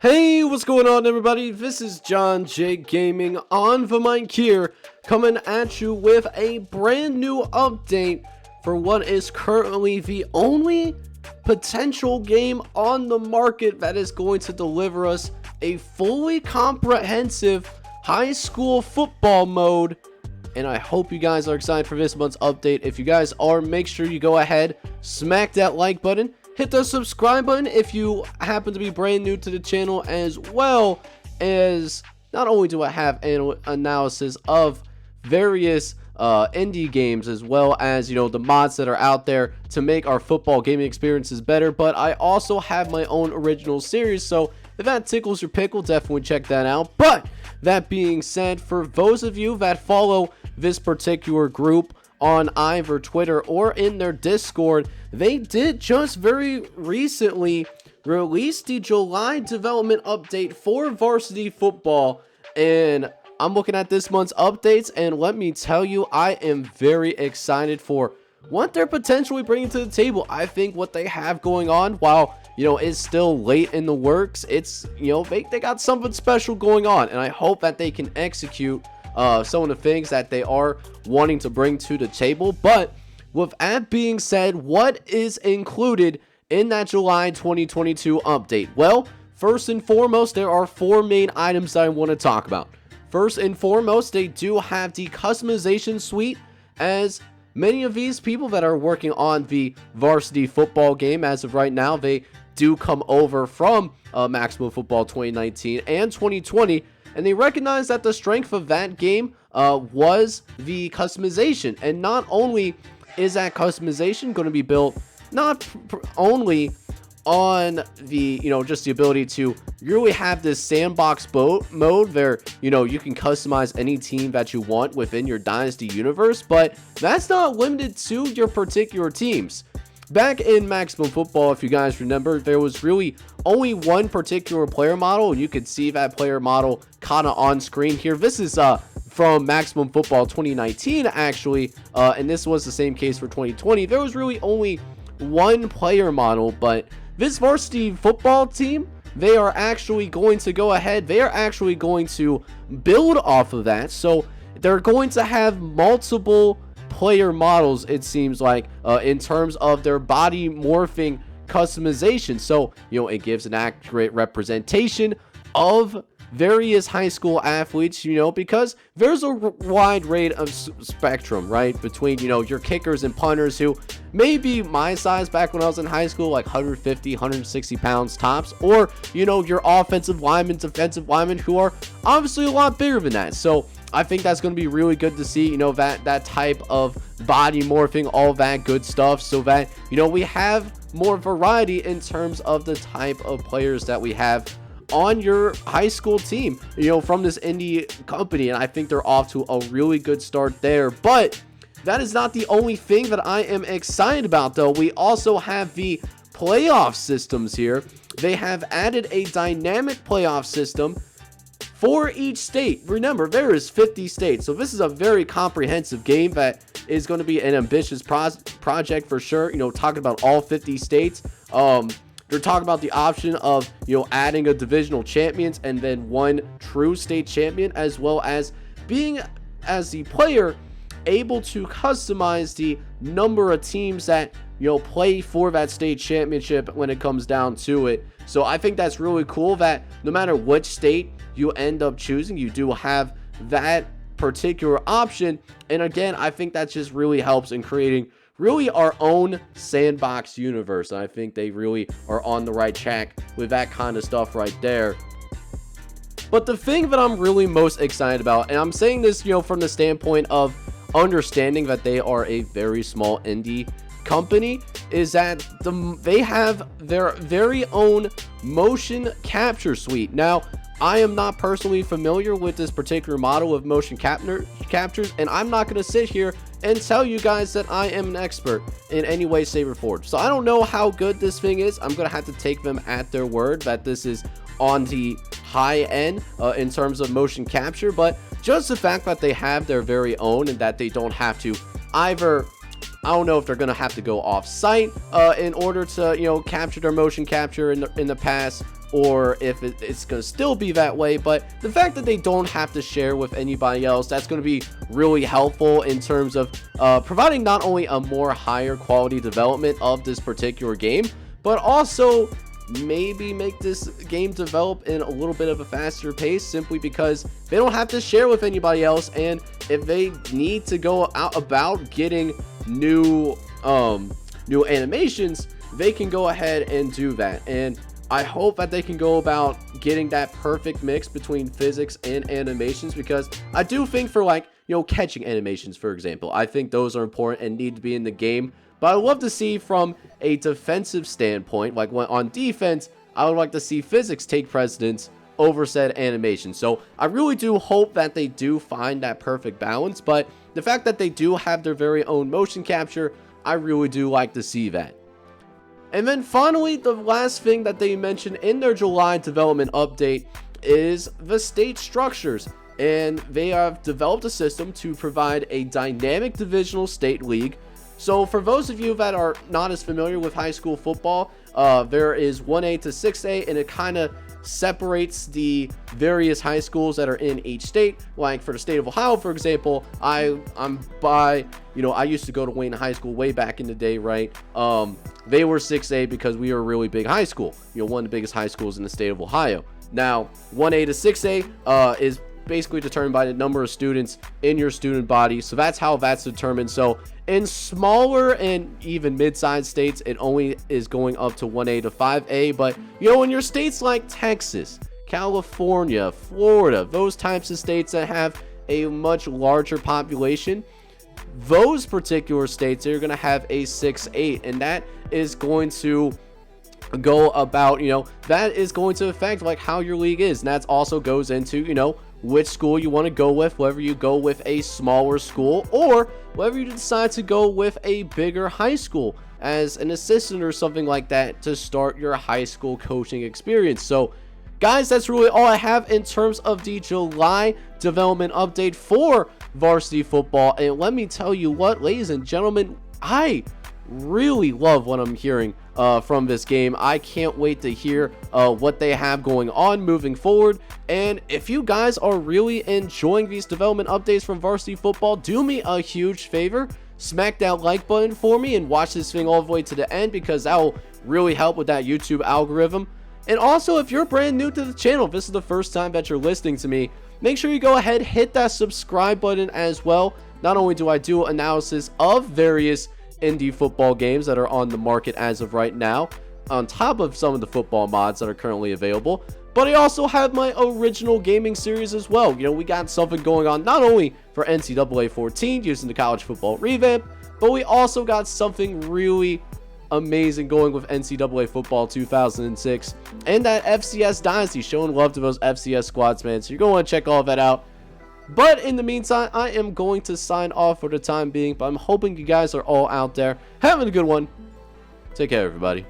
Hey, what's going on, everybody? This is John J Gaming on the mic here, coming at you with a brand new update for what is currently the only potential game on the market that is going to deliver us a fully comprehensive high school football mode. And I hope you guys are excited for this month's update. If you guys are, make sure you go ahead, smack that like button. Hit the subscribe button if you happen to be brand new to the channel, as well as not only do I have an analysis of various indie games, as well as the mods that are out there to make our football gaming experiences better, but I also have my own original series, so if that tickles your pickle, definitely check that out. But that being said, for those of you that follow this particular group on either Twitter or in their Discord, they did just very recently release the July development update for varsity football, and I'm looking at this month's updates, and let me tell you, I am very excited for what they're potentially bringing to the table. I think what they have going on, while it's still late in the works, it's they got something special going on, and I hope that they can execute some of the things that they are wanting to bring to the table. But with that being said, what is included in that July 2022 update? Well, first and foremost, there are four main items that I want to talk about. First and foremost, they do have the customization suite, as many of these people that are working on the varsity football game as of right now, they do come over from Maximum Football 2019 and 2020, and they recognize that the strength of that game was the customization. And not only is that customization going to be built not only on the just the ability to really have this sandbox mode where you can customize any team that you want within your dynasty universe, but that's not limited to your particular teams. Back in Maximum Football, if you guys remember, there was really only one particular player model, and you can see that player model kind of on screen here. This is from Maximum Football 2019 actually, and this was the same case for 2020. There was really only one player model, but this varsity football team, they are actually going to go ahead, they are actually going to build off of that. So they're going to have multiple player models, it seems like, in terms of their body morphing customization. So it gives an accurate representation of various high school athletes, because there's a wide range of spectrum, right, between your kickers and punters who may be my size back when I was in high school, like 150 160 pounds tops, or your offensive linemen, defensive linemen, who are obviously a lot bigger than that. So I think that's going to be really good to see, that type of body morphing, all that good stuff, so that we have more variety in terms of the type of players that we have on your high school team, from this indie company. And I think they're off to a really good start there. But that is not the only thing that I am excited about, though. We also have the playoff systems here. They have added a dynamic playoff system for each state. Remember, there is 50 states, so this is a very comprehensive game that is going to be an ambitious project for sure. Talking about all 50 states. They're talking about the option of adding a divisional champions and then one true state champion, as well as being, as the player, able to customize the number of teams that play for that state championship when it comes down to it. So I think that's really cool that no matter which state you end up choosing, you do have that particular option. And again, I think that just really helps in creating really our own sandbox universe. And I think they really are on the right track with that kind of stuff right there. But the thing that I'm really most excited about, and I'm saying this from the standpoint of understanding that they are a very small indie company, is that they have their very own motion capture suite. Now, I am not personally familiar with this particular model of motion captures, and I'm not going to sit here and tell you guys that I am an expert in any way, shape, or form. So I don't know how good this thing is. I'm going to have to take them at their word that this is on the high end in terms of motion capture, but just the fact that they have their very own and that they don't have to either, I don't know if they're going to have to go off site in order to, capture their motion capture in the past, or if it's going to still be that way. But the fact that they don't have to share with anybody else, that's going to be really helpful in terms of providing not only a more higher quality development of this particular game, but also maybe make this game develop in a little bit of a faster pace, simply because they don't have to share with anybody else. And if they need to go out about getting new animations, they can go ahead and do that. And I hope that they can go about getting that perfect mix between physics and animations, because I do think for, like, you know, catching animations, for example, I think those are important and need to be in the game. But I'd love to see from a defensive standpoint, like when on defense, I would like to see physics take precedence over said animation. So I really do hope that they do find that perfect balance. But the fact that they do have their very own motion capture, I really do like to see that. And then finally, the last thing that they mentioned in their July development update is the state structures. And they have developed a system to provide a dynamic divisional state league. So for those of you that are not as familiar with high school football, there is 1A to 6A, and it kind of separates the various high schools that are in each state. Like for the state of Ohio, for example, I used to go to Wayne High School way back in the day, right? They were 6A because we were a really big high school, you know, one of the biggest high schools in the state of Ohio. Now 1A to 6A is basically determined by the number of students in your student body, so that's how that's determined. So in smaller and even mid-sized states, it only is going up to 1A to 5A. But you know, in your states like Texas, California, Florida, those types of states that have a much larger population, those particular states are going to have a 6-8, and that is going to go about, you know, that is going to affect like how your league is. And that also goes into, you know, which school you want to go with, whether you go with a smaller school or whether you decide to go with a bigger high school as an assistant or something like that to start your high school coaching experience. So guys, that's really all I have in terms of the July development update for varsity football. And let me tell you what, ladies and gentlemen, I really love what I'm hearing from this game. I can't wait to hear what they have going on moving forward. And if you guys are really enjoying these development updates from varsity football, do me a huge favor, smack that like button for me and watch this thing all the way to the end, because that will really help with that YouTube algorithm. And also, if you're brand new to the channel, if this is the first time that you're listening to me, make sure you go ahead, hit that subscribe button as well. Not only do I do analysis of various indie football games that are on the market as of right now, on top of some of the football mods that are currently available, but I also have my original gaming series as well. You know, we got something going on not only for NCAA 14 using the college football revamp, but we also got something really amazing going with NCAA football 2006 and that FCS Dynasty, showing love to those FCS squads, man. So you're going to want to check all of that out. But in the meantime, I am going to sign off for the time being, but I'm hoping you guys are all out there having a good one. Take care, everybody.